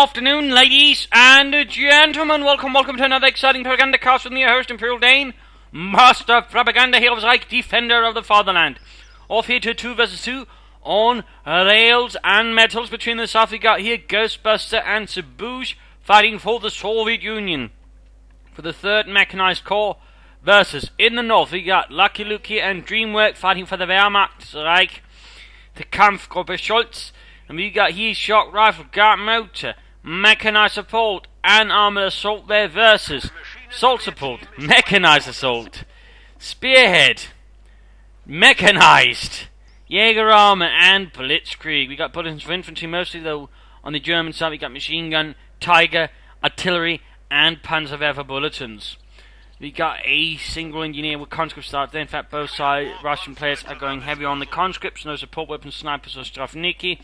afternoon, ladies and gentlemen. Welcome to another exciting Propagandacast with me, your host, Imperial Dane, Master of Propaganda, Hero of Reich, Defender of the Fatherland. Off here to 2 vs 2 on rails and metals. Between the south, we got here Ghostbuster and Sebuj fighting for the Soviet Union for the 3rd Mechanized Corps. Versus in the north, we got Lucky Luke here and Dreamwork fighting for the Wehrmachtsreich, the Kampfgruppe Schultz. And we got here Shock Rifle, Guard Motor, Mechanized Support, and Armored Assault there versus Assault Support, Mechanized Assault, Spearhead, Mechanized, Jaeger Armor, and Blitzkrieg. We got bulletins for infantry mostly, though on the German side we got machine gun, Tiger, artillery, and Panzerwerfer bulletins. We got a single engineer with conscript start there. In fact, both side Russian players are going heavy on the conscripts. No support weapons, snipers or Strafniki.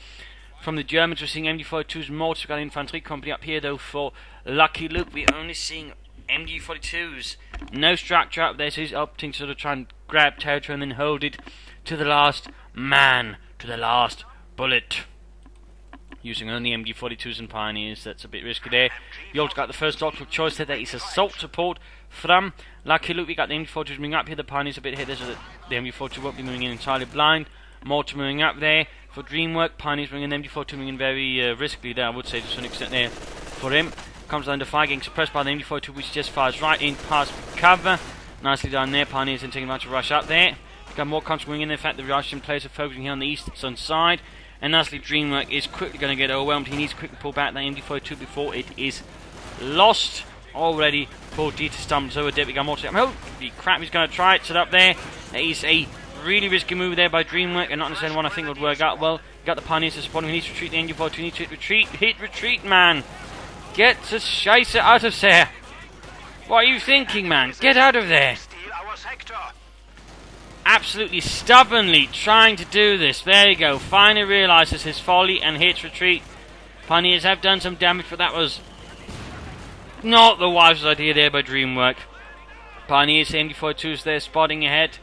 From the Germans, we're seeing MG42s, mortars. We've got an infantry company up here, though, for Lucky Luke. We're only seeing MG42s. No structure up there, so he's opting to sort of try and grab territory and then hold it to the last man, to the last bullet. Using only MG42s and Pioneers, that's a bit risky there. You also got the first doctoral choice there, that is assault support from Lucky Luke. We got the MG42s moving up here, the Pioneers a bit here, so the MG42 won't be moving in entirely blind. Mortar moving up there for Dreamwork, Pioneers moving in, MG42 moving in very riskily there, I would say, to some extent there for him. Comes under fire, getting suppressed by the MG42, which just fires right in past cover. Nicely done there, Pioneers then taking a bunch of rush up there. We've got more conscripts moving in, in fact the Russian players are focusing here on the eastern side. And lastly, Dreamwork is quickly going to get overwhelmed. He needs to quickly pull back that MG42 before it is lost. Already pulled D to stumbles over dead. We got more to oh, crap, he's going to try it. Set up there. That is a really risky move there by Dreamwork, and not necessarily one I think would work out well. We got the Pioneers to support him. He needs to retreat. The MG42 needs to retreat. Hit retreat, man. Get the scheisse out of there. What are you thinking, man? Get out of there. Absolutely stubbornly trying to do this. There you go. Finally realizes his folly and hits retreat. Pioneers have done some damage, but that was not the wisest idea there by Dreamwork. Pioneers, MG42s there, spotting ahead.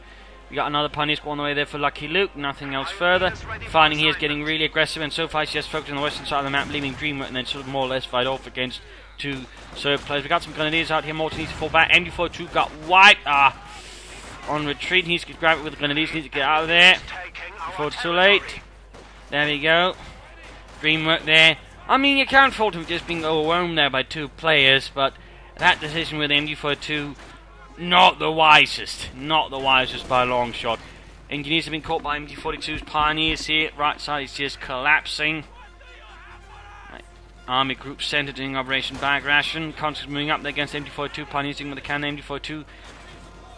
We got another Pioneer squad on the way there for Lucky Luke. Nothing else further. Finding he is getting really aggressive, and so far he's just focused on the western side of the map, leaving Dreamwork and then sort of more or less fight off against 2 Serb players. We got some Grenadiers out here. Mortar needs to fall back. MG42 got wiped. On retreat, he needs to grab it with the Grenadiers, needs to get out of there before it's too late. There we go. Dreamwork there. I mean, you can't fault him for just being overwhelmed there by 2 players, but that decision with MG42, not the wisest. Not the wisest by a long shot. Engineers have been caught by MG42's Pioneers here. Right side is just collapsing. Right. Army group center doing Operation Bag Ration. Conscripts moving up there against MG42. Pioneers doing what they can. MG42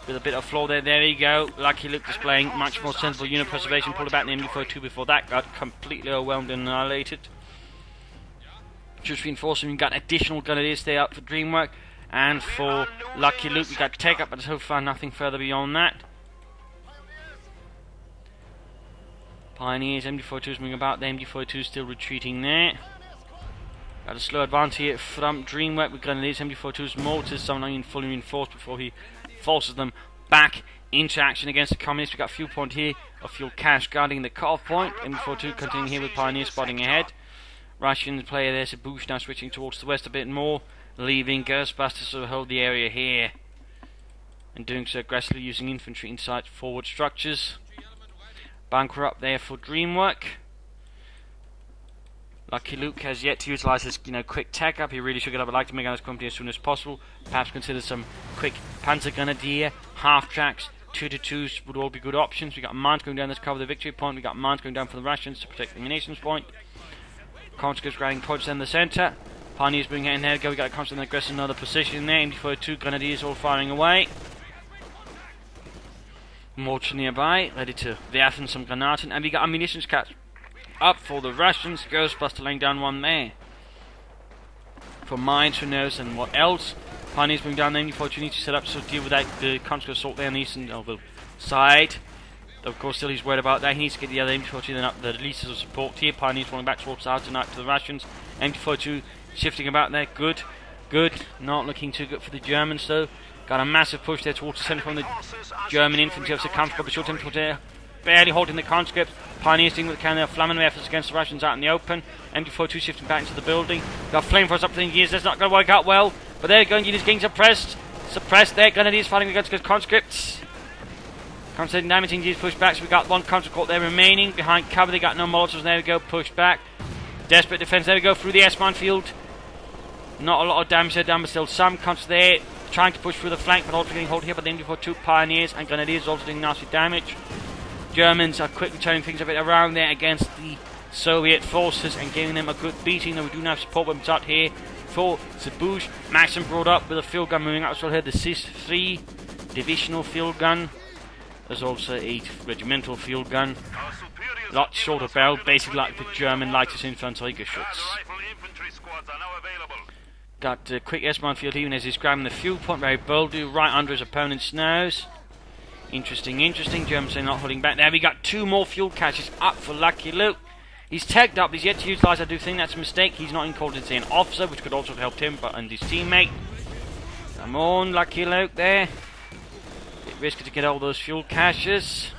with a bit of flaw there. There we go. Lucky Luke displaying much more sensible unit preservation. Pulled back the MG42 before that got completely overwhelmed and annihilated. Just reinforcing, we've got additional Grenadiers there up for Dreamwork. And for Lucky Luke, we got take up, but so far nothing further beyond that. Pioneers, MG42s moving about. The MG42 still retreating there. Got a slow advance here from Dreamwork with Grenadiers, MG42's mortars, some not even fully reinforced before he forces them back into action against the Communists. We've got a fuel point here, a fuel cache guarding the cut-off point. MG42 continuing here with Pioneers spotting ahead. Russian player there, Sebuj, now switching towards the west a bit more, leaving Ghostbuster to hold the area here. And doing so aggressively using infantry inside forward structures. Bunker up there for Dreamwork. Lucky Luke has yet to utilize his quick tech up. He really should get up. I'd like to make out his company as soon as possible. Perhaps consider some quick Panzer Grenadier, half tracks, 2-2s would all be good options. We got mines going down, let's cover the victory point. We got mines going down for the Russians to protect the munitions point. Conscripts grabbing points in the centre. Pioneers bringing in there. We got a constant aggressive another position there. MG42 Grenadiers all firing away. Mortar nearby, ready to werfen some Granaten. And we got ammunitions catch up for the Russians. Ghostbuster laying down one there. For mines, who knows, and what else. Pioneers bring down the MG42 needs to set up to deal with that, the conscript assault there on the eastern side. Of course, still he's worried about that. He needs to get the other MG42 then up the leases of support here. Pioneers falling back towards the outer night to the Russians. MG42 shifting about there. Good. Good. Not looking too good for the Germans though. Got a massive push there towards the centre from the German infantry. Of the Kampfgruppe Schultz infantry there. barely holding the conscripts. Pioneers doing what they can. They're flamming their efforts against the Russians out in the open. MD42 shifting back into the building. Got flamethrowers up for the engineers. That's not going to work out well. But there you go. Engineers getting suppressed. Suppressed there. Grenadiers fighting against conscripts. Conscript damage. Engineers pushed back. So we got one conscript caught there remaining. Behind cover. They got no molotovs. There we go. Pushed back. Desperate defense. There we go. Through the S-mine field. Not a lot of damage there down, but still some conscripts there. Trying to push through the flank, but also getting hold here by the MD42 Pioneers and Grenadiers also doing nasty damage. Germans are quickly turning things a bit around there against the Soviet forces and giving them a good beating. Though we do now have support weapons out here for Sebuj. Maxim brought up with a field gun moving out as well here. The CIS-3 divisional field gun. There's also a regimental field gun. Lot shorter barrel, basically like the German lightest infantry Geschütz. Got a quick S-mine field even as he's grabbing the fuel point, very boldly, right under his opponent's nose. Interesting. Germans are not holding back. There we got 2 more fuel caches up for Lucky Luke. He's tagged up, he's yet to utilise. I do think that's a mistake. He's not in called to say an officer, which could also have helped him, but and his teammate. Come on, Lucky Luke there. Bit risky to get all those fuel caches.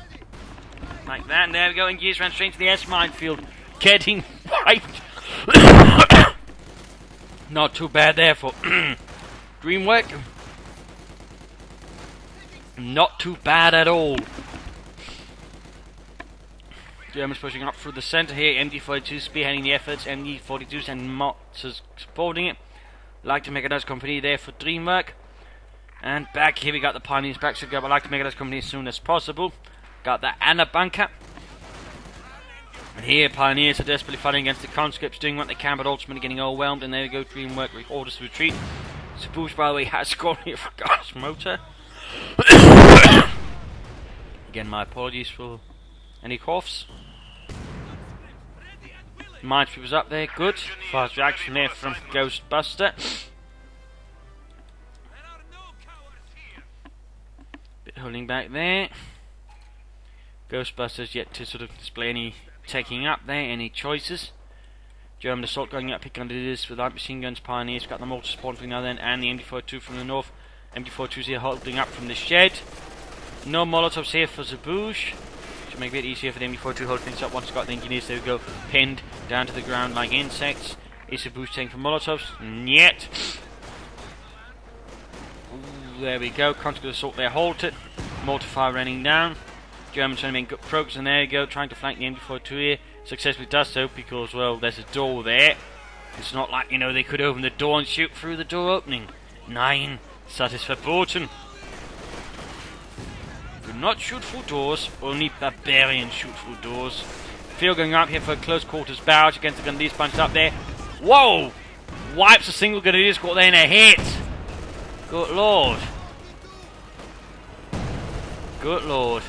Like that, and there we go. And Gears ran straight to the S-mine field. Getting wiped. Not too bad there for Dreamwork. Not too bad at all. Germans pushing up through the centre here. MD42 spearheading the efforts. MD42s and Mott's supporting it. Like to make a nice company there for Dreamwork. And back here we got the Pioneers back to go. But like to make a nice company as soon as possible. Got the Anna bunker. And here Pioneers are desperately fighting against the conscripts, doing what they can, but ultimately getting overwhelmed. And there we go, Dreamwork orders to retreat. Sebuj, by the way, has scored here for gas motor. Again, my apologies for any coughs. Minesweepers up there, good. Fast reaction there from Ghostbuster. Bit holding back there. Ghostbuster's yet to sort of display any taking up there, any choices. German assault going up, picking under this with light machine guns. Pioneers got the mortar spawn from now then, and the MD42 from the north. MD42's here holding up from the shed. No molotovs here for Sebuj. Should make it a bit easier for the MD42 hold things up once it's got the engineers. There we go, pinned down to the ground like insects. Is Sebuj taking for molotovs? Yet. There we go, constant assault there halted. Mortar fire running down. Germans trying to make good progress, and there you go, trying to flank the MD42 here. Successfully does so because, well, there's a door there. It's not like, you know, they could open the door and shoot through the door opening. 9. Satisverboten. Do not shoot through doors, only barbarians shoot through doors. Field going up here for a close quarters barrage against the Grenadiers bunched up there. Whoa! Wipes a single Grenadier squad there in a hit. Good lord. Good lord.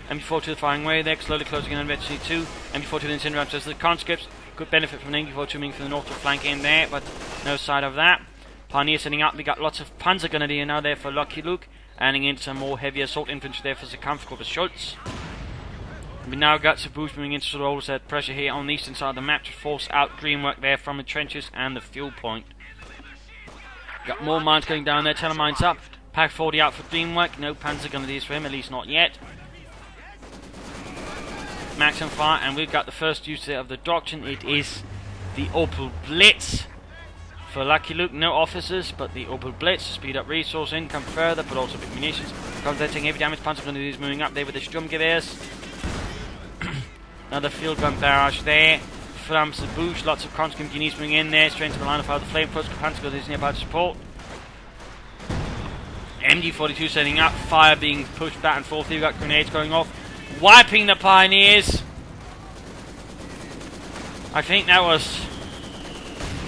MD42 firing away there, slowly closing in on eventually 2. MD42 then send around to the conscripts. Could benefit from the MD42 moving from the north to flank in there, but no side of that. Pioneers setting up, we got lots of Panzer Grenadier now there for Lucky Luke. Adding in some more heavy assault infantry there for the Kampf called the Schultz. We now got Sebuj moving into sort of all that pressure here on the eastern side of the map to force out Dreamwork there from the trenches and the fuel point. Got more mines going down there, telemines up. Pack 40 out for Dreamwork, no Panzer Grenadiers for him, at least not yet. Maximum fire, and we've got the first user of the doctrine. It is the Opel Blitz for Lucky Luke. No officers, but the Opel Blitz to speed up resource income further, but also big munitions. Taking heavy damage. Panzer Grenadiers moving up there with the Sturmgewehrs. Another field gun barrage there from Sebuj. Lots of conscript units moving in there, straight to the line of fire. The flamethrowers. Panzer Grenadiers nearby to support. MD42 setting up, fire being pushed back and forth. You've got grenades going off, wiping the Pioneers. I think that was...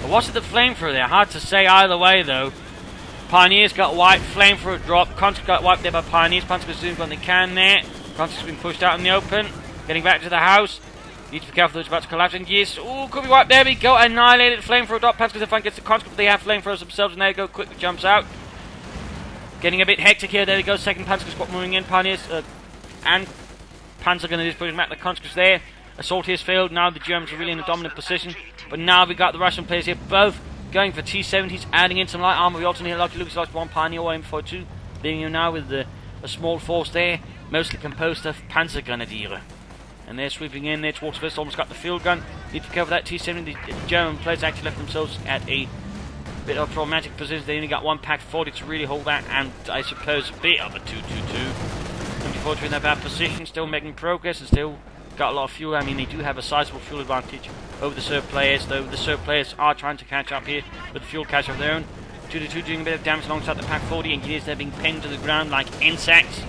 Or was it the flamethrower there? Hard to say either way though. Pioneers got wiped, flamethrower dropped, conscripts got wiped there by Pioneers. Conscripts doing what they can there. Conscripts being pushed out in the open, getting back to the house. Need to be careful, those about to collapse. And yes, ooh, could be wiped. There we go, annihilated. Flamethrower drop. Conscripts in front gets the conscript. They have flamethrowers themselves, and there you go. Quickly jumps out. Getting a bit hectic here. There we go. Second Panzer squad moving in. Pioneers and Panzer Grenadiers pushing back the conscripts there. Assault has failed. Now the Germans are really in a dominant position. But now we got the Russian players here, both going for T-70s, adding in some light armor. We also need Lucky Luke's lost one Pioneer or M42, leaving him now with the a small force there, mostly composed of Panzergrenadiere. And they're sweeping in there towards first, almost got the field gun. Need to cover that T-70. The German players actually left themselves at a bit of a problematic position. They only got one pack 40 to really hold that, and I suppose a bit of a 2-2-2. Unfortunately in that bad position, still making progress and still got a lot of fuel. I mean, they do have a sizable fuel advantage over the Serb players, though the Serb players are trying to catch up here with the fuel cache of their own. 2-2 doing a bit of damage alongside the pack 40. Engineers there being pinned to the ground like insects.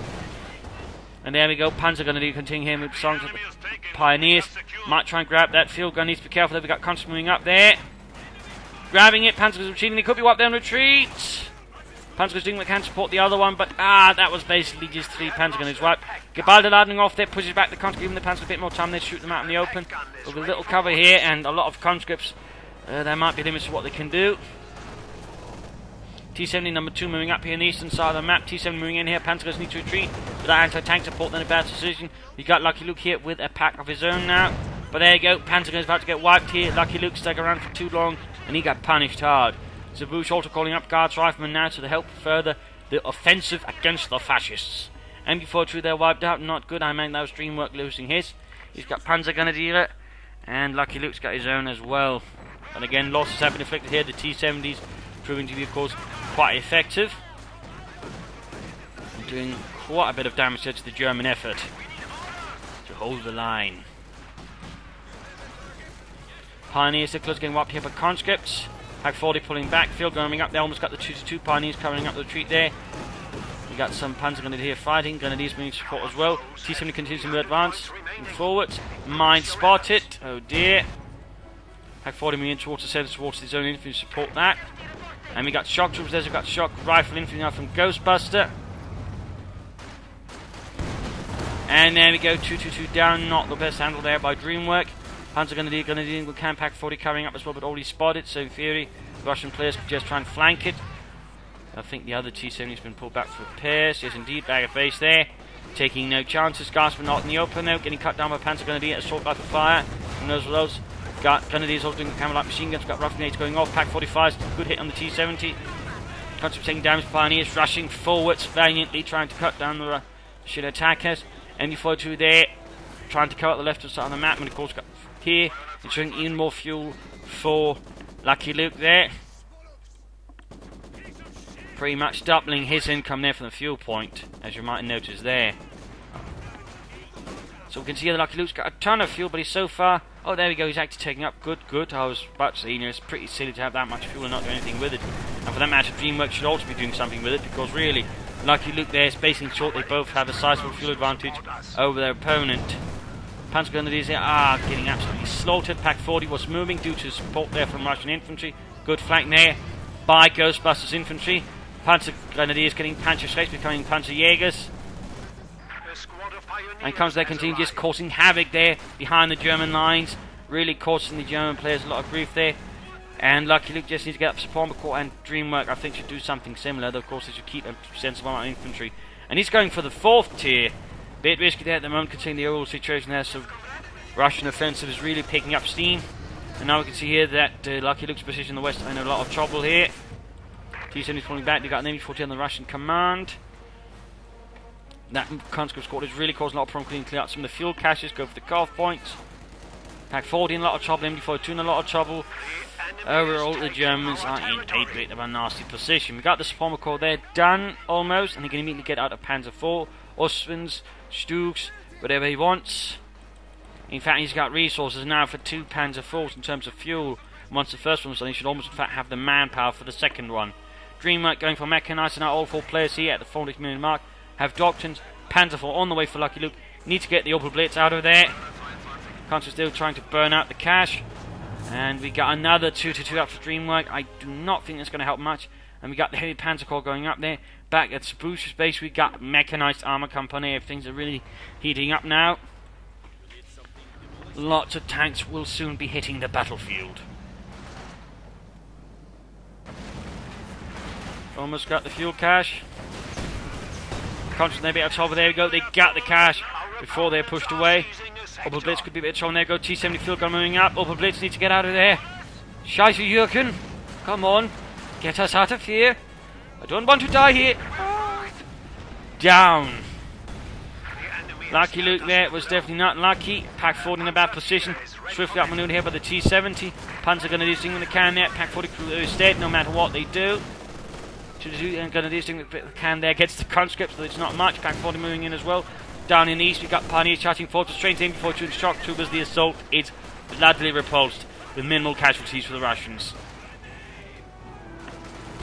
And there we go, Panzer going to continue here with songs of the Pioneers. Might try and grab that field gun, needs to be careful there. We got Conscripts moving up there. Grabbing it, Panzer's retreating, they could be wiped down retreat. Panzer's doing what can to support the other one, but that was basically just 3 Panzer gunners wiped. Gebalde lading off there, pushes back the Conscripts, giving the Panzer a bit more time, they shoot them out in the open. With a little cover here and a lot of Conscripts, there might be limits to what they can do. T-70 number 2 moving up here in the eastern side of the map. T-70 moving in here. Panzergunners need to retreat. With that anti-tank support, then a bad decision. We got Lucky Luke here with a pack of his own now. But there you go. Panzergunners about to get wiped here. Lucky Luke stuck around for too long, and he got punished hard. Sebuj also calling up Guards Riflemen now to help further the offensive against the fascists. MB-42 they're wiped out. Not good. I mean, that was Dreamwork losing his. He's got Panzergrenadiere, and Lucky Luke's got his own as well. And again, losses have been inflicted here. The T-70s proving to be, of course, quite effective, and doing quite a bit of damage to the German effort to hold the line. Pioneers are close, getting wiped here by Conscripts. Pack 40 pulling back, field going up. They almost got the 2-2 Pioneers covering up the retreat there. We got some Panzer Grenadiers here fighting, Grenadiers moving support as well. T-70 continues to move advance, move forward. Mine spotted, oh dear. Pack 40 moving towards the centre, towards his own infantry to support that. And we got shock troops there, so we've got shock rifle infantry now from Ghostbuster. And there we go, 2-2-2 down, not the best handle there by Dreamwork. Panzer Grenadier with Camp Pack 40 covering up as well, but already spotted, so in theory, the Russian players could just try and flank it. I think the other T-70 has been pulled back for repairs. Yes, indeed, bag of base there. Taking no chances, Gasper not in the open though, getting cut down by Panzer Grenadier, assault rifle fire. And those got Grenadiers also doing camera light machine guns, got rough grenades going off, Pack 45's good hit on the T-70. Conscripts taking damage, Pioneers rushing forwards valiantly, trying to cut down the Russian attackers. MB-42 there, trying to cover up the left side of the map, and of course got here, ensuring even more fuel for Lucky Luke there. Pretty much doubling his income there from the fuel point, as you might notice there. So we can see that Lucky Luke's got a ton of fuel, but he's so far... Oh, there we go, he's actually taking up. Good. I was about to say, you know, it's pretty silly to have that much fuel and not do anything with it. And for that matter, Dreamwork should also be doing something with it, because really, Lucky Luke there is basically short. They both have a sizable fuel advantage over their opponent. Panzer Grenadiers there are getting absolutely slaughtered. Pack 40 was moving due to support there from Russian infantry. Good flank there by Ghostbusters infantry. Panzer Grenadiers getting Panzer Schrecks, becoming Panzer Jägers. And comes there, continuing just causing havoc there behind the German lines, really causing the German players a lot of grief there. And Lucky Luke just needs to get up support, and Dreamwork I think should do something similar, though of course they should keep a sensible amount of infantry. And he's going for the 4th tier. Bit risky there at the moment, considering the overall situation there, so Russian offensive is really picking up steam. And now we can see here that Lucky Luke's position in the west is in a lot of trouble here. T-70 is pulling back, they got an MB-40 on the Russian command. That conscript squad is really causing a lot of problems, clean out some of the fuel caches, go for the cutoff points. Pack 40 in a lot of trouble, MD-42 in a lot of trouble. Overall, the Germans are in a bit of a nasty position. We got the Support Corps there done almost, and he can immediately get out of Panzer IV, Ostwinds, Stugs, whatever he wants. In fact, he's got resources now for 2 Panzer IVs in terms of fuel. Once the first one was done, he should almost in fact have the manpower for the second one. Dreamwork going for mechanized, and now all 4 players here at the 40 minute mark have doctrines. Panzer IV on the way for Lucky Luke. Need to get the Opel Blitz out of there. Contra still trying to burn out the cash. And we got another 2-2 up for Dreamwork. I do not think that's going to help much. And we got the heavy Panzer Corps going up there. Back at Sebuj's base, we got mechanized armor company. Things are really heating up now. Lots of tanks will soon be hitting the battlefield. Almost got the fuel cache. Conscious they be out of trouble. There we go. They got the cache before they're pushed away. Opel Blitz could be a bit of trouble. There we go. T-70 field gun moving up. Opel Blitz needs to get out of there. Scheiße, Jürgen. Come on. Get us out of here. I don't want to die here. down. Lucky Luke there was definitely not lucky. Pack 40 in a bad position. Swiftly outmaneuvered here by the T-70. Panzer going to do something when they can there. Pack 40 is dead no matter what they do. Going to do something they can there. Gets the conscripts, but it's not much. Pack 40 moving in as well. Down in the east, we've got Pioneers charging forward to strength aim before two shock troopers. The assault is bloodily repulsed with minimal casualties for the Russians.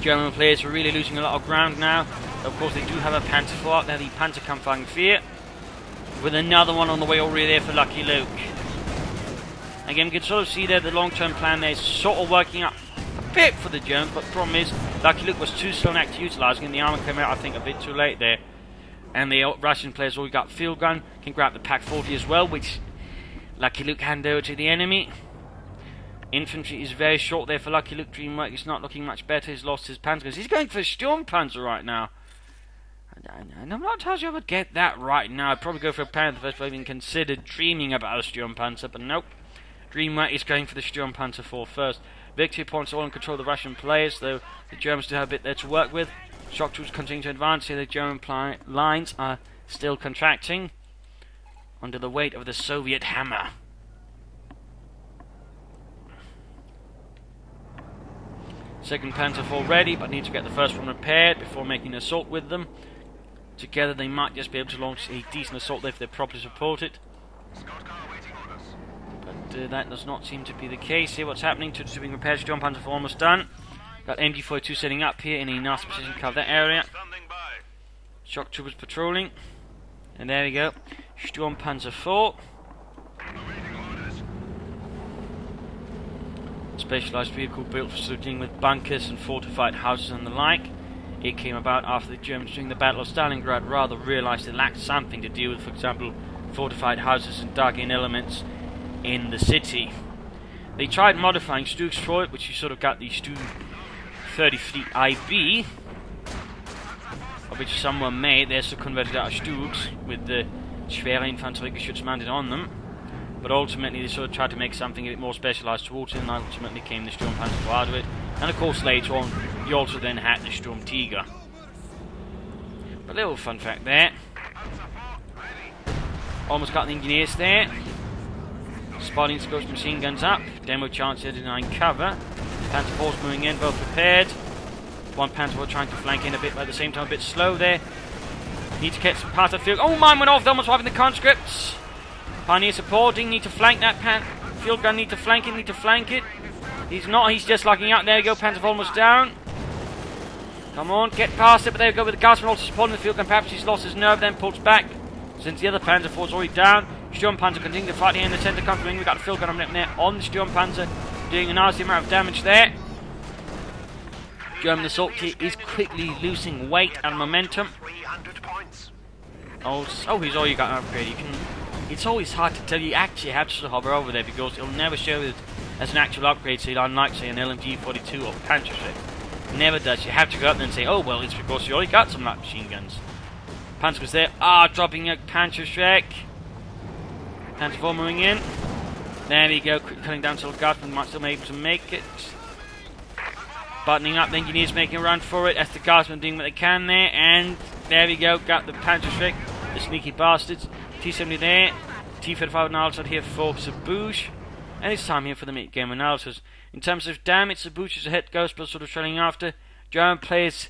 German players are really losing a lot of ground now. Of course, they do have a Panzer IV out there, the Panzerkampfwagen 4. With another one on the way already there for Lucky Luke. Again, we can sort of see there the long-term plan there is sort of working out a bit for the Germans, but the problem is Lucky Luke was too slow in actually utilising it, and the armour came out, I think, a bit too late there. And the Russian players already got field gun, can grab the Pack 40 as well, which Lucky Luke handed over to the enemy. Infantry is very short there for Lucky Luke. Dreamwork is not looking much better, he's lost his Panzer. He's going for a Sturmpanzer right now. And I'm not entirely sure I would get that right now. I'd probably go for a Panther first, but I even considered dreaming about a Sturmpanzer, but nope. Dreamwork is going for the Sturmpanzer 4 first. Victory points all in control of the Russian players, though the Germans do have a bit there to work with. Shock troops continue to advance here. The German lines are still contracting under the weight of the Soviet hammer. Second Panzer 4 ready, but need to get the first one repaired before making an assault with them. Together they might just be able to launch a decent assault if they're properly supported. But that does not seem to be the case here. What's happening? Two being repaired. Storm Panzer 4 almost done. Got MG42 setting up here in a nice position to cover that area. Shock troopers patrolling. And there we go. Sturm Panzer 4. Specialised vehicle built for dealing with bunkers and fortified houses and the like. It came about after the Germans during the Battle of Stalingrad rather realised they lacked something to deal with, for example, fortified houses and dug-in elements in the city. They tried modifying Stugs for it, which you sort of got the Stug 30 Fleet IB, of which some were made. They're still converted out of Stugs with the schwere Infanteriegeschütz mounted on them. But ultimately they sort of tried to make something a bit more specialised towards it, and ultimately came the Sturmpanzer out of it. And of course later on you also then had the Sturm Tiger. But a little fun fact there. Almost got the engineers there. Spotting scopes, machine guns up. Demo chance here denying cover. Panzer IV's moving in, both prepared. One Panzer IV trying to flank in a bit, but at the same time a bit slow there. Need to get some part of the field. Oh, mine went off, almost wiping the conscripts. Pioneer supporting, need to flank that field gun, need to flank it. He's not, he's just locking out. There we go, Panzer IV almost down. Come on, get past it, but there we go with the Guardsman also supporting the field gun. Perhaps he's lost his nerve, then pulls back. Since the other Panzer IV's already down, Sturmpanzer continuing to fight here in the centre coming. We've got the field gun up there on the Sturmpanzer, doing a nasty amount of damage there. German assault kit is quickly losing weight and momentum. Oh, he's already got an upgrade. You can. It's always hard to tell. You actually have to hover over there because it'll never show it as an actual upgrade. So unlike say an LMG-42 or Panzerschreck, never does. You have to go up there and say, oh well, it's because you already got some light machine guns. Panzer was there. Dropping a Panzerschreck. Panzer IV moving in. There we go. Quick cutting down to the Guardsman. Might still be able to make it. Buttoning up, the engineers making a run for it. As the Guardsmen doing what they can there. And there we go. Got the Panzerschreck. The sneaky bastards. T-70 there. T-35 analysis here for Sebuj. And it's time here for the mid-game analysis. In terms of damage, Sebuj is ahead. Ghostbuster sort of trailing after. German players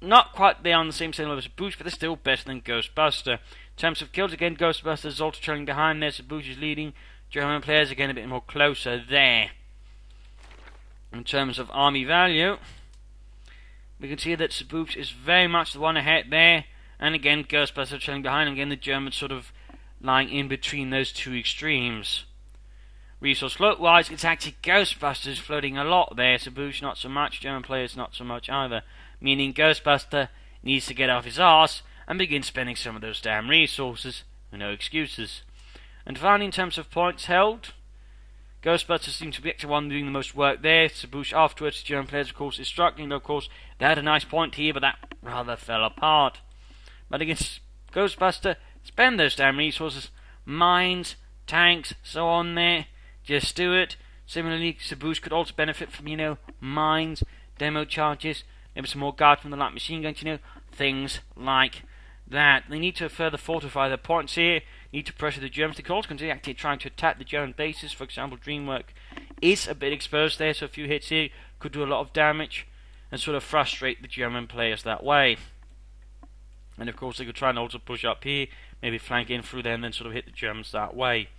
not quite there on the same level as Sebuj, but they're still better than Ghostbuster. In terms of kills, again, Ghostbuster is also trailing behind there. Sebuj is leading. German players again a bit more closer there. In terms of army value, we can see that Sebuj is very much the one ahead there. And again, Ghostbuster trailing behind. And again, the Germans sort of lying in between those two extremes. Resource float-wise, it's actually Ghostbusters floating a lot there. Sebuj not so much. German players not so much either. Meaning Ghostbuster needs to get off his arse and begin spending some of those damn resources. No excuses. And finally, in terms of points held, Ghostbusters seems to be the one doing the most work there. Sebuj afterwards, German players of course is struggling. Though of course they had a nice point here, but that rather fell apart. But against Ghostbuster, spend those damn resources. Mines, tanks, so on there. Just do it. Similarly, Sebuj could also benefit from, mines, demo charges, maybe some more guard from the light machine guns, things like that. They need to further fortify their points here, need to pressure the Germans. They could also continue actually trying to attack the German bases. For example, Dreamwork is a bit exposed there, so a few hits here could do a lot of damage and sort of frustrate the German players that way. And of course they could try and also push up here, maybe flank in through there and then sort of hit the Germans that way.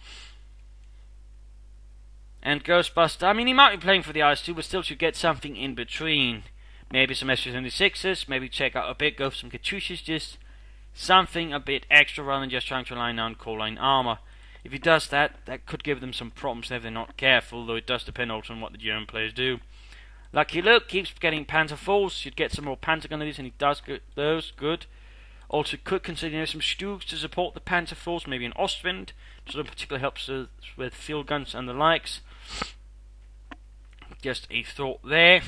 And Ghostbuster, I mean, he might be playing for the IS-2, but still should get something in between. Maybe some S-76s, maybe check out a bit, go for some Katyushas, just something a bit extra rather than just trying to line down core line armor. If he does that, that could give them some problems if they're not careful, though it does depend also on what the German players do. Lucky Luke keeps getting Panzer IVs, should get some more Panzer gunners, and he does get those, good. Also could consider some Stugs to support the Panzer IVs, maybe an Ostwind, so that particularly helps with field guns and the likes. Just a thought there.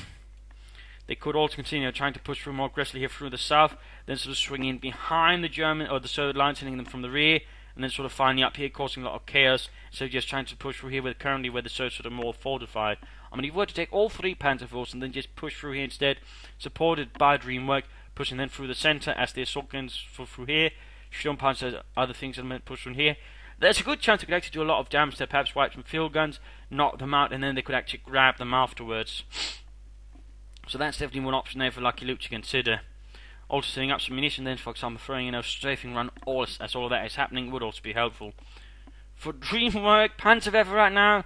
They could also continue trying to push through more aggressively here through the south, then sort of swing in behind the German or the Soviet lines, hitting them from the rear, and then sort of finally up here causing a lot of chaos. So just trying to push through here with currently where the Soviets sort of more fortified. I mean, if you were to take all three Panzer IVs and then just push through here instead, supported by Dreamwork, pushing then through the centre as the assault guns through here, Sturmpanzer, other things that meant push through here. There's a good chance they could actually do a lot of damage there, perhaps wipe some field guns, knock them out, and then they could actually grab them afterwards. So that's definitely one option there for Lucky Luke to consider. Also setting up some munition then, for example, throwing in a strafing run, as all of that is happening, would also be helpful. For Dreamwork, Panzerwerfer right now,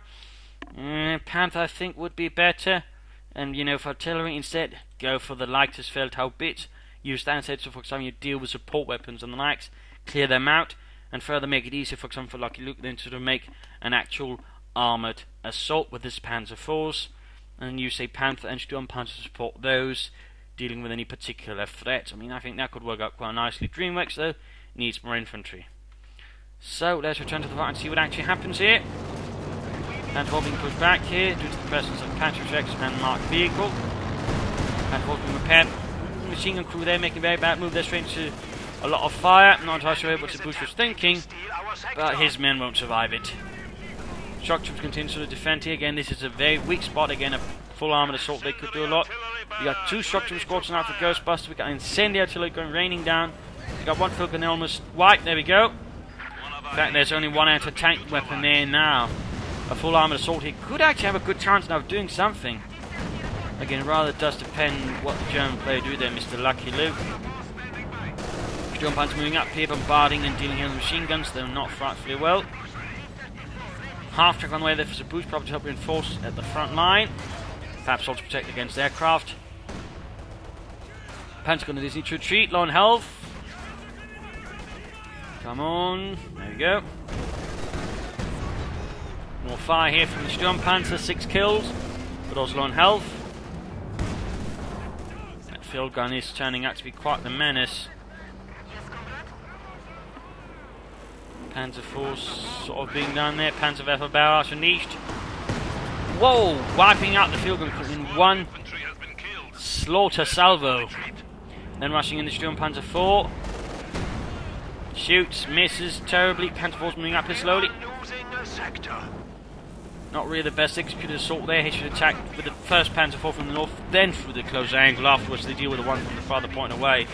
Panther I think would be better. And you know, for artillery instead, go for the lightest Feldhaubitz. Use that instead, so for example you deal with support weapons and the likes, clear them out, and further make it easier, for example for Lucky Luke, then to make an actual armoured assault with this Panzer IVs. And use a Panther and Sturmpanzer to support those, dealing with any particular threat. I mean, I think that could work out quite nicely. Dreamworks, though, needs more infantry. So, let's return to the fight and see what actually happens here. Panther IV being pushed back here due to the presence of Patriots and marked vehicle. Panther IV being repaired. Machine gun crew there making a very bad move. They're straight into a lot of fire. Not entirely sure what Sebuj was thinking, but his men won't survive it. Shock troops continue to defend here. Again, this is a very weak spot. Again, a full armoured assault, they could do a lot. We got two shock troop squads now for Ghostbuster. We got incendiary artillery going raining down. We got one field gun almost white. There we go. In fact, there's only one anti-tank weapon there now. A full armoured assault here could actually have a good chance now of doing something. Again, rather does depend what the German player do there, Mr. Lucky Luke. Sturmpanzer moving up here, bombarding and dealing here with machine guns, though not frightfully well. Half track on the way there for Sebuj, probably to help reinforce at the front line. Perhaps also protect against aircraft. Pentagon is need to retreat, low on health. Come on, there we go. More fire here from the Sturmpanzer, 6 kills, but also low on health. That field gun is turning out to be quite the menace. Panzer IV sort of being down there. Panzerwerfer barrage unleashed. Whoa! Wiping out the field gun in one slaughter salvo. Then rushing in the Sturmpanzer IV. Shoots, misses terribly. Panzer IV's moving up here slowly. Not really the best executed assault there. He should attack with the first Panzer IV from the north, then through the close angle. Afterwards they deal with the one from the farther point away.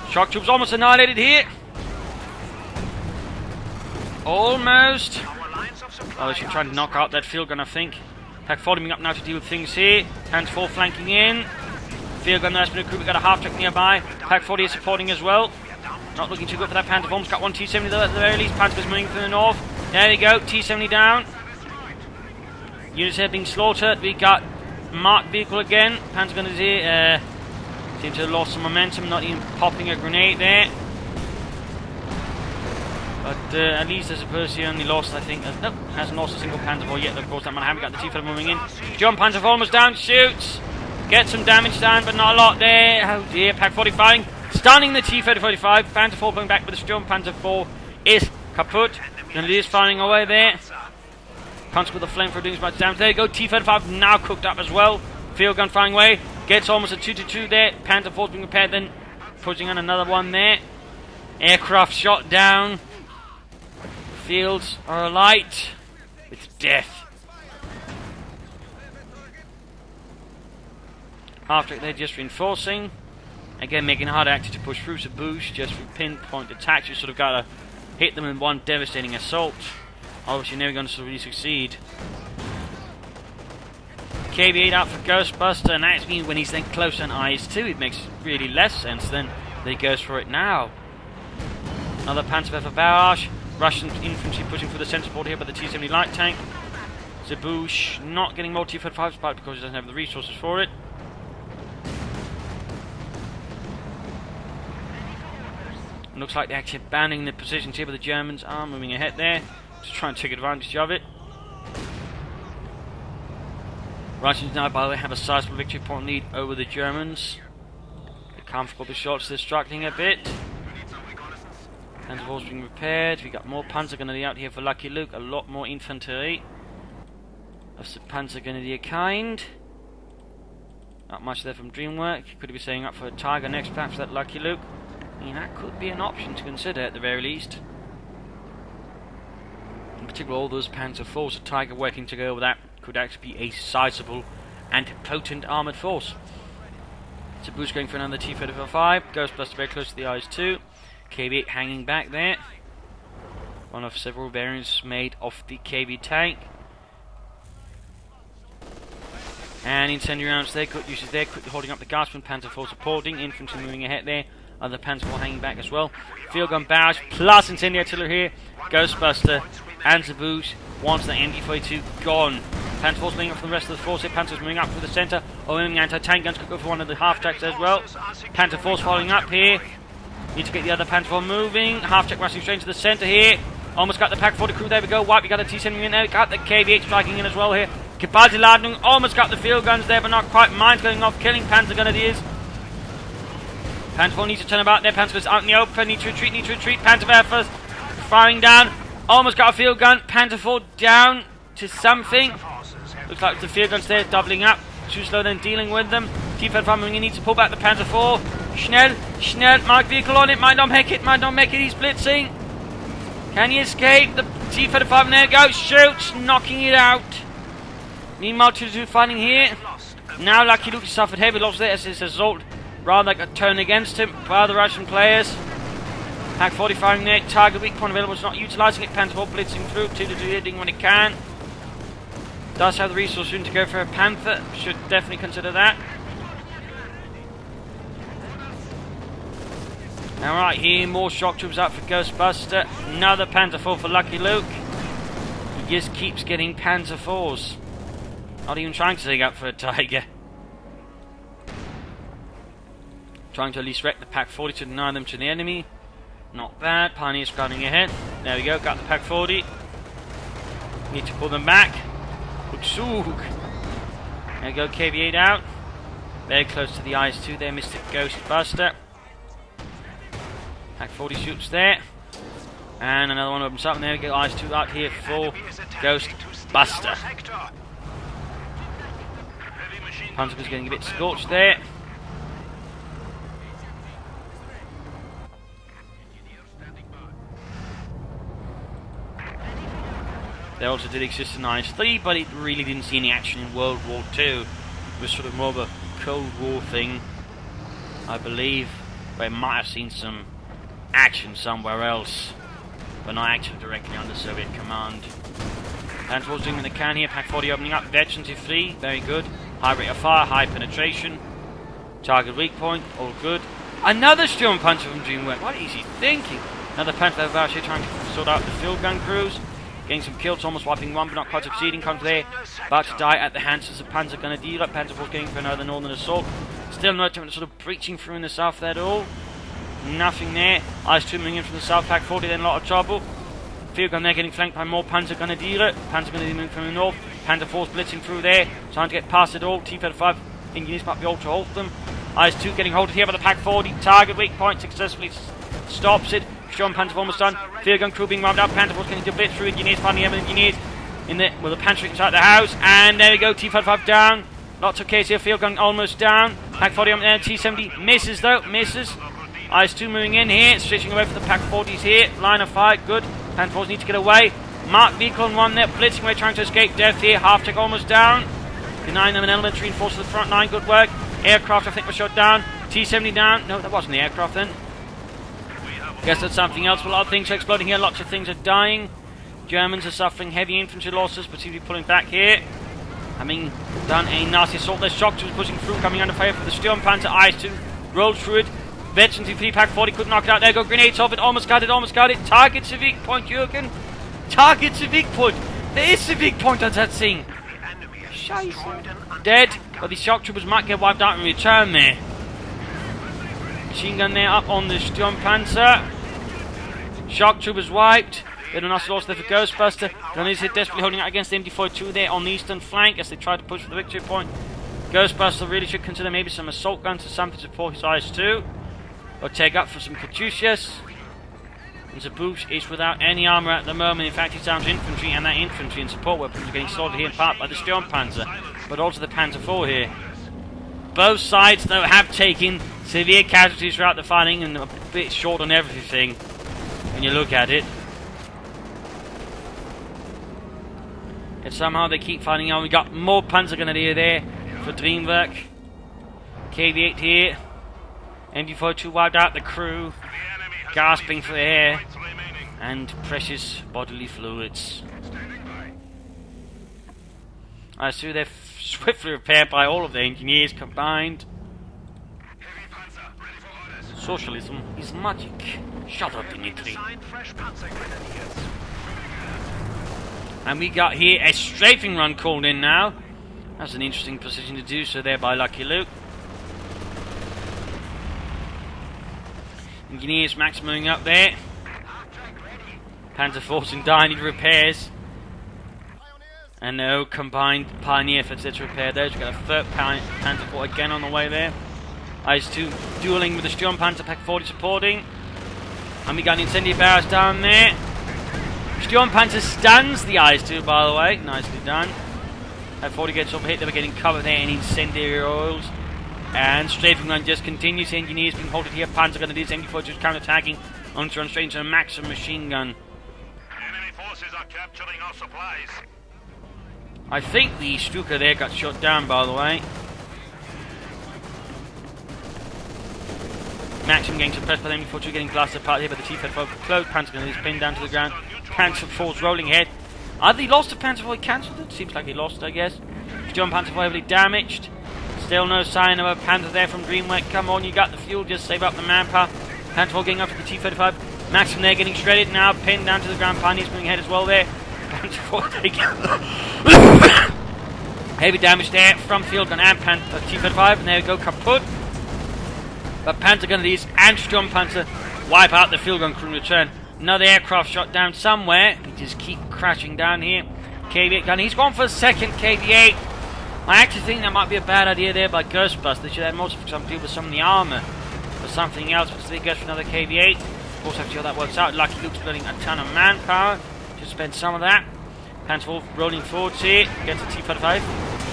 Shock troops almost annihilated here. Almost. Oh, they should try to knock out that field gun, I think. Pack following up now to deal with things here. Panzer IV flanking in. Field gun that's been recruited. We've got a half track nearby. Pack 40 is supporting as well. Not looking too good for that Panzer IV. Got one T-70 though at the very least. Panzer's moving from the north. There we go. T-70 down. Units here being slaughtered. We got marked vehicle again. Panzer gun is here. Seems to have lost some momentum. Not even popping a grenade there. But at least I suppose he only lost, I think, nope, hasn't lost a single Panzer IV yet. Of course, that man haven't got the T-50 moving in. John Panzer IV almost down, shoots. Get some damage down, but not a lot there. Oh dear, Pack 40 firing. Stunning the T-30-45. Panzer IV going back with the Sturm Panzer IV is kaput. And it is firing away there. Punch with the flamethrower doing as much damage. There you go, T-35 now cooked up as well. Field gun firing away. Gets almost a 2-2 there. Panzer IV's being repaired, then pushing on another one there. Aircraft shot down. Fields are alight with death. Half track they're just reinforcing. Again, making it harder actually to push through Sebuj just through pinpoint attacks. You sort of got to hit them in one devastating assault. Obviously, you're never going to really succeed. KB8 out for Ghostbuster, and that means when he's then close on IS-2, it makes really less sense than he goes for it now. Another Panzerwerfer barrage. Russian infantry pushing for the centre support here by the T-70 light tank. Sebuj not getting more T-35 spot because he doesn't have the resources for it. It looks like they're actually abandoning the positions here, but the Germans are moving ahead there to try and take advantage of it. Russians now, by the way, have a sizable victory point lead over the Germans. They're comfortable the shots, they're struggling a bit. Panzer IV being repaired. We got more Panzergrenadier out here for Lucky Luke, a lot more infantry of the Panzergrenadier kind. Not much there from Dreamwork. Could he be setting up for a Tiger next, perhaps, that Lucky Luke? I mean, that could be an option to consider at the very least. In particular, all those Panzer IVs, a Tiger working together with that could actually be a sizable and potent armoured force. Sebuj going for another T-35. Ghostbuster very close to the IS-2. KB8 hanging back there. One of several variants made of the KB tank. And incendiary rounds there, good uses there, quickly holding up the Guardsman, Panzer IV supporting, infantry moving ahead there, other Panzer IV hanging back as well. Field gun barrage plus incendiary artillery here. Ghostbuster and Sebuj wants the MD-42 gone. Panzer IV's moving up for the rest of the force here, Panzer's moving up for the centre, owning anti-tank guns, could go for one of the half-tracks as well. Panzer IV's following up here. Need to get the other Panzer IV moving. Half-track rushing straight into the centre here. Almost got the Pak 40 crew, there we go. Wipe, we got the T-70 in there, got the KB8 striking in as well here. Kibaldi Ladung almost got the field guns there, but not quite. Mines going off, killing Panzer Grenadiers. Panzer IV needs to turn about there. Panzer is out in the open, need to retreat, Panzer Werfers firing down. Almost got a field gun. Panzer IV down to something. Looks like the field guns there doubling up. Too slow then dealing with them. T-35 moving in, needs to pull back the Panzer IV. Schnell, marked vehicle on it, might not make it, he's blitzing. Can he escape? The T-35, there goes, shoots, knocking it out. Meanwhile, 2-2 fighting here. Now Lucky Luke suffered heavy loss there as his assault rather like a turn against him by the Russian players. Pak 40 firing there, target weak point available, it's not utilising it. Panzer IV blitzing through, 2-2 hitting when it can. Does have the resource soon to go for a Panther, should definitely consider that. Alright, here more shock troops out for Ghostbuster. Another Panzer IV for Lucky Luke. He just keeps getting Panzer IVs. Not even trying to take up for a Tiger. Trying to at least wreck the Pak 40 to deny them to the enemy. Not bad. Pioneers crowding ahead. There we go, got the Pak 40. Need to pull them back. Utsug. There we go, KB8 out. Very close to the IS-2 there, Mr. Ghostbuster. Pak 40 shoots there. And another one opens up, and there we go, IS-2 out here for Ghostbuster. Panzer's getting a bit scorched there. There also did exist an IS-3, but it really didn't see any action in World War II. It was sort of more of a Cold War thing, I believe, where it might have seen some action somewhere else, but not actually directly under Soviet command. Panzer IV's doing what they can here, Pak 40 opening up, veterans free, very good. High rate of fire, high penetration. Target weak point, all good. Another Storm Puncher from Dreamwork, what is he thinking? Another Panther Barrage here trying to sort out the field gun crews. Getting some kills, almost wiping one, but not quite succeeding. Comes there, about to die at the hands of the Panzer Grenadier. Panzer IV's going for another northern assault. Still no attempt at sort of breaching through in the south there at all. Nothing there. IS-2 moving in from the south, Pak 40, then a lot of trouble. Field gun there getting flanked by more Panzer Grenadier. Panzer Grenadier moving from the north. Panzer IV's blitzing through there, trying to get past it all. T-35 engineers might be able to halt them. IS-2 getting halted here by the Pak 40. Target weak point successfully stops it. Strong Panzer IV almost done. Field gun crew being wound up. Panzer IV's getting to blitz through. Engineers finding the engineers in the with the Panzer inside the house. And there we go. T-35 down. Lots of cases here. Field gun almost down. Pak 40 on there. T-70 misses though. Misses. IS-2 moving in here. Switching away from the Pak 40s here. Line of fire. Good. Panzer IVs need to get away. Marked vehicle on one there, blitzing away, trying to escape death here. Half check almost down. Denying them an elementary reinforce to the front line. Good work. Aircraft, I think, was shot down. T-70 down. No, that wasn't the aircraft then. Guess that's something else. A lot of things are exploding here. Lots of things are dying. Germans are suffering heavy infantry losses, but seem to be pulling back here. Having done a nasty assault, there's shock troops pushing through, coming under fire for the Sturmpanzer. IS-2 rolled through it. Veterans in 3 Pack 40 couldn't knock it out. There go grenades off it. Almost got it, almost got it. Target civic point, Jürgen. Target civic point. There is civic point on that thing. Scheiße. Dead, but the shock troopers might get wiped out in return there. Machine gun there up on the Sturmpanzer. Shock troopers wiped. Then a nice loss there for Ghostbuster. Gunners here desperately holding out against the MD-42 there on the eastern flank as they try to push for the victory point. Ghostbuster really should consider maybe some assault guns or something to support his IS-2. Or take up for some CoH2s. And Sebuj is without any armour at the moment. In fact, he's down to infantry, and that infantry and support weapons are getting slaughtered here in part by the Sturmpanzer, but also the Panzer IV here. Both sides, though, have taken severe casualties throughout the fighting and a bit short on everything when you look at it. Yet somehow they keep fighting on. We got more Panzer Grenadier there for Dreamwork. KV-8 here. MD-42 wiped out the crew, gasping for air and precious bodily fluids. I see they're swiftly repaired by all of the engineers combined. Socialism is magic. Shut up, Dimitri. And we got here a strafing run called in now. That's an interesting position to do so there by Lucky Luke. Engineers maximuming up there. Panzer Force and Die need repairs. And no combined Pioneer efforts to repair those. We've got a third Panzer Force again on the way there. IS-2 dueling with the Sturmpanzer Pack 40 supporting. And we got an incendiary barrage down there. Sturmpanzer stuns the IS-2, by the way. Nicely done. Pack 40 gets overhit. They were getting covered there in incendiary oils. And strafing run just continues. Engineers being halted here. Panzer Grenadiers, MD-42 counter-attacking. On to run straight into a Maxim machine gun. Enemy forces are capturing our supplies. I think the Stuka there got shot down, by the way. Maxim getting suppressed by the MD-42, getting blasted apart here by the T-35 closed. Panzer Grenadiers pinned down to the ground. Panzer IV rolling ahead. Either he lost the Panzer IV, cancelled it. Seems like he lost, I guess. Panzer IV heavily damaged. Still no sign of a Panther there from Dreamwork. Come on, you got the fuel, just save up the manpower. Panther IV getting up to the T-35. Maxim there getting shredded, now pinned down to the ground. Pioneers moving ahead as well there. Panther IV taking heavy damage there from field gun and T-35. And there we go, kaput. But Panzer Grenadiers and Sturmpanzer wipe out the field gun crew in return. Another aircraft shot down somewhere. They just keep crashing down here. KV-8 gun, he's gone for a second KV-8. I actually think that might be a bad idea there by Ghostbuster. They should have most of some deal with some of the armour or something else, but still goes for another KV-8. Of course, have to see how that works out. Lucky Luke's building a ton of manpower. Just spend some of that. Panzer IV rolling forwards here. Gets the T-35.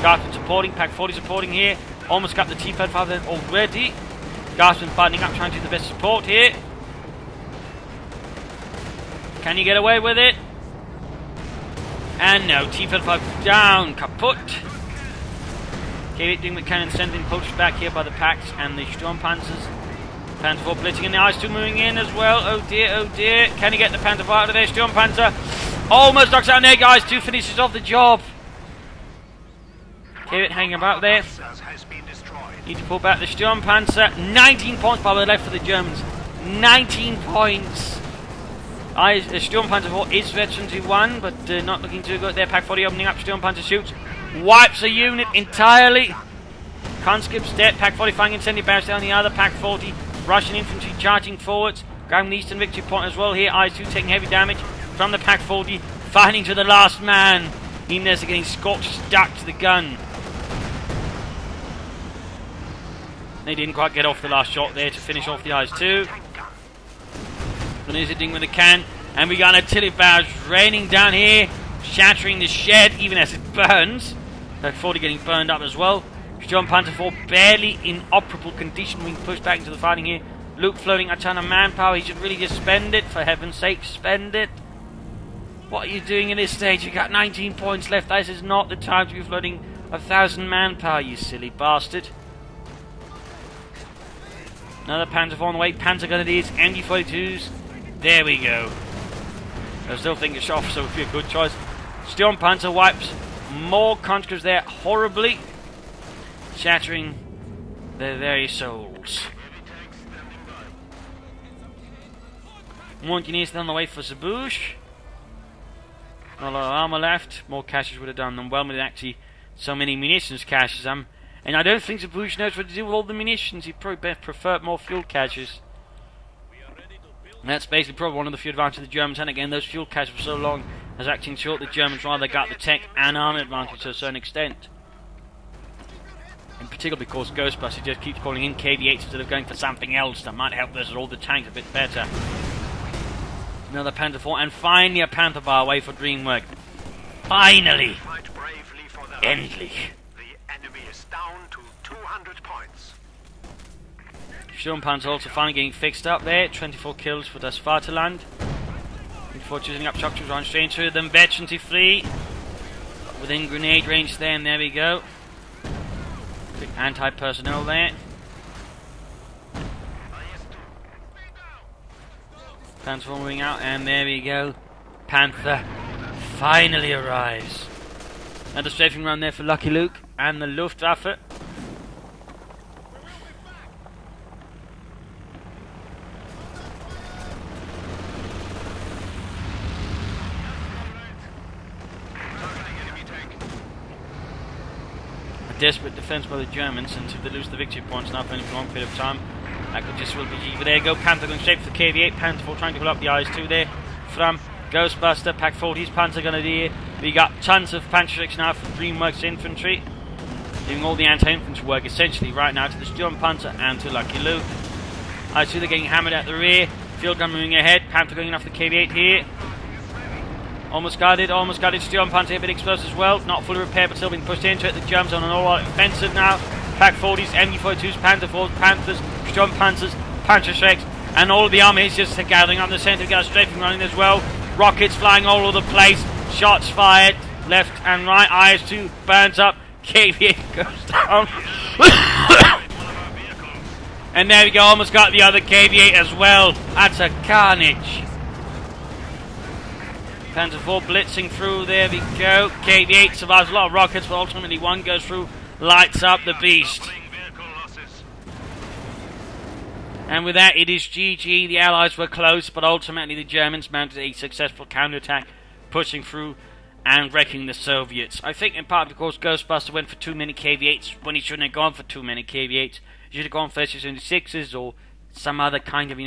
Garsman supporting. Pack 40 supporting here. Almost got the T-35 then already. Garsman buttoning up, trying to do the best support here. Can you get away with it? And no, T-35 down. Kaput. KV-8 doing the cannon, sending poached back here by the packs and the Sturmpanzers. Panzer IV blitzing in the IS-2 moving in as well. Oh dear, oh dear. Can he get the Panzer IV out of there? Sturmpanzer almost knocks out there, guys. 2 finishes off the job. KV-8 hanging about there. Need to pull back the Sturmpanzer. 19 points by the left for the Germans. 19 points. Sturmpanzer IV is veteran 1, but not looking too good there. Pack 40 opening up. Sturmpanzer shoots. Wipes a unit entirely. Conscripts dead. Pack 40 firing incendiary barrage down the other. Pack 40 Russian infantry charging forwards. Grabbing the eastern victory point as well here. IS-2 taking heavy damage from the Pack 40. Fighting to the last man. Inez are getting scorched, stuck to the gun. They didn't quite get off the last shot there to finish off the IS-2. Grenadiers hitting with a can. And we got an artillery barrage raining down here. Shattering the shed even as it burns. Pack 40 getting burned up as well. Sturmpanzer IV barely in operable condition, being pushed back into the fighting here. Luke floating a ton of manpower. He should really just spend it. For heaven's sake, spend it. What are you doing in this stage? You got 19 points left. This is not the time to be floating 1,000 manpower, you silly bastard. Another Panzer IV on the way. Panzer Grenadiers, MG42s. There we go. I still think it's off, so it would be a good choice. Sturmpanzer wipes more conscripts there horribly, shattering their very souls. More engineers still on the way for Sebuj. Not a lot of armor left. More caches would have done them well with actually so many munitions caches. And I don't think Sebuj knows what to do with all the munitions. He'd probably prefer more fuel caches. And that's basically probably one of the few advantages of the Germans. And again, those fuel caches for so long has actually ensured the Germans rather got the tech and armor advantage to a certain extent. In particular because Ghostbuster just keeps calling in KV-8s instead of going for something else that might help versus all the tanks a bit better. Another Panther IV, and finally a Panther bar away for Dreamwork. Finally! Endlich! The enemy is down to 200 points. Sturmpanzer also finally getting fixed up there. 24 kills for Das Vaterland. Before choosing up shock troops, run straight through them. Veterans free. Within grenade range there, and there we go. Quick anti-personnel there. Panther moving out, and there we go. Panther finally arrives. And a strafing run there for Lucky Luke and the Luftwaffe. A desperate defense by the Germans, and if they lose the victory points now for only a long period of time, that could just well be GG. But there you go, Panther going straight for the KV-8. Panther IV trying to pull up the eyes too there from Ghostbuster. Pack 40's Panzer Grenadier. We got tons of Panzer now for Dreamworks infantry, doing all the anti-infantry work essentially right now to the Sturmpanzer and to Lucky Luke. I see they're getting hammered at the rear. Field gun moving ahead. Panther going off the KV-8 here. Almost got it. Sturmpanzer a bit exposed as well. Not fully repaired but still being pushed into it. The Germans on an all-out offensive now. Pack 40s, MG42s, Panther IVs, Panthers, Sturmpanzers, Panzerschrecks, and all of the army is just gathering up in the centre. We've got a strafing running as well. Rockets flying all over the place. Shots fired left and right. IS-2 burns up. KV-8 goes down. And there we go. Almost got the other KV-8 as well. That's a carnage. Panzer IV blitzing through. There we go. KV-8 survives a lot of rockets, but ultimately one goes through, lights up the beast. And with that, it is GG. The Allies were close, but ultimately the Germans mounted a successful counterattack, pushing through and wrecking the Soviets. I think in part because Ghostbuster went for too many KV-8s when he shouldn't have gone for too many KV-8s. He should have gone for SS-76s or some other kind of,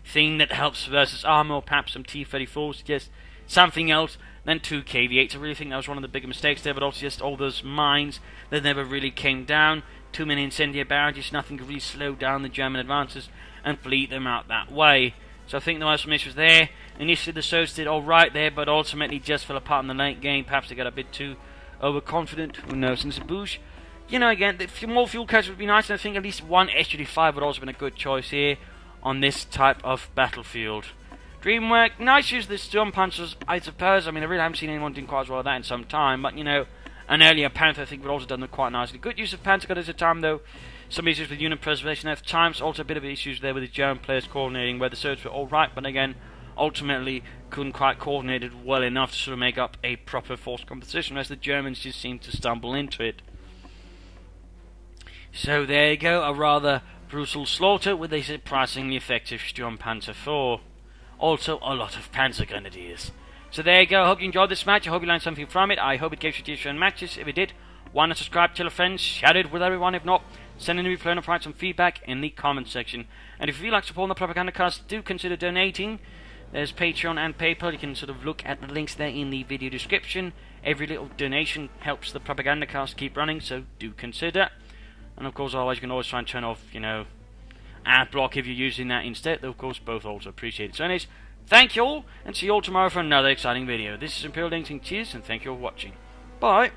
thing that helps versus armor, or perhaps some T-34s, just something else than two KV-8s. I really think that was one of the bigger mistakes there, but also just all those mines that never really came down. Too many incendiary barrages, nothing to really slow down the German advances and bleed them out that way. So I think there were some issues there. Initially the Soviets did alright there, but ultimately just fell apart in the late game. Perhaps they got a bit too overconfident. Who knows? And Sebuj, again, more fuel caches would be nice, and I think at least one SGD-5 would also been a good choice here on this type of battlefield. Dreamwork, nice use of the Sturmpanzers, I suppose. I mean, I really haven't seen anyone doing quite as well as that in some time, but an earlier Panther I think would also done them quite nicely. Good use of Panther got at a time though. Some issues with unit preservation at times, also a bit of issues there with the German players coordinating, where the Soviets were alright, but again, ultimately couldn't quite coordinate it well enough to sort of make up a proper force composition, whereas the Germans just seemed to stumble into it. So there you go, a rather brutal slaughter with a surprisingly effective Sturmpanzer IV. Also a lot of Panzer Grenadiers. So there you go, I hope you enjoyed this match, I hope you learned something from it, I hope it gave you different matches. If it did, why not subscribe, tell a friend, share it with everyone. If not, send in a replay and provide some feedback in the comment section. And if you feel like supporting the Propagandacast, do consider donating. There's Patreon and PayPal, you can sort of look at the links there in the video description. Every little donation helps the Propagandacast keep running, so do consider. And of course, always you can always try and turn off, ad block if you're using that instead. Though of course, both also appreciate it. So anyways, thank you all, and see you all tomorrow for another exciting video. This is Imperial Dancing. Cheers, and thank you all for watching. Bye!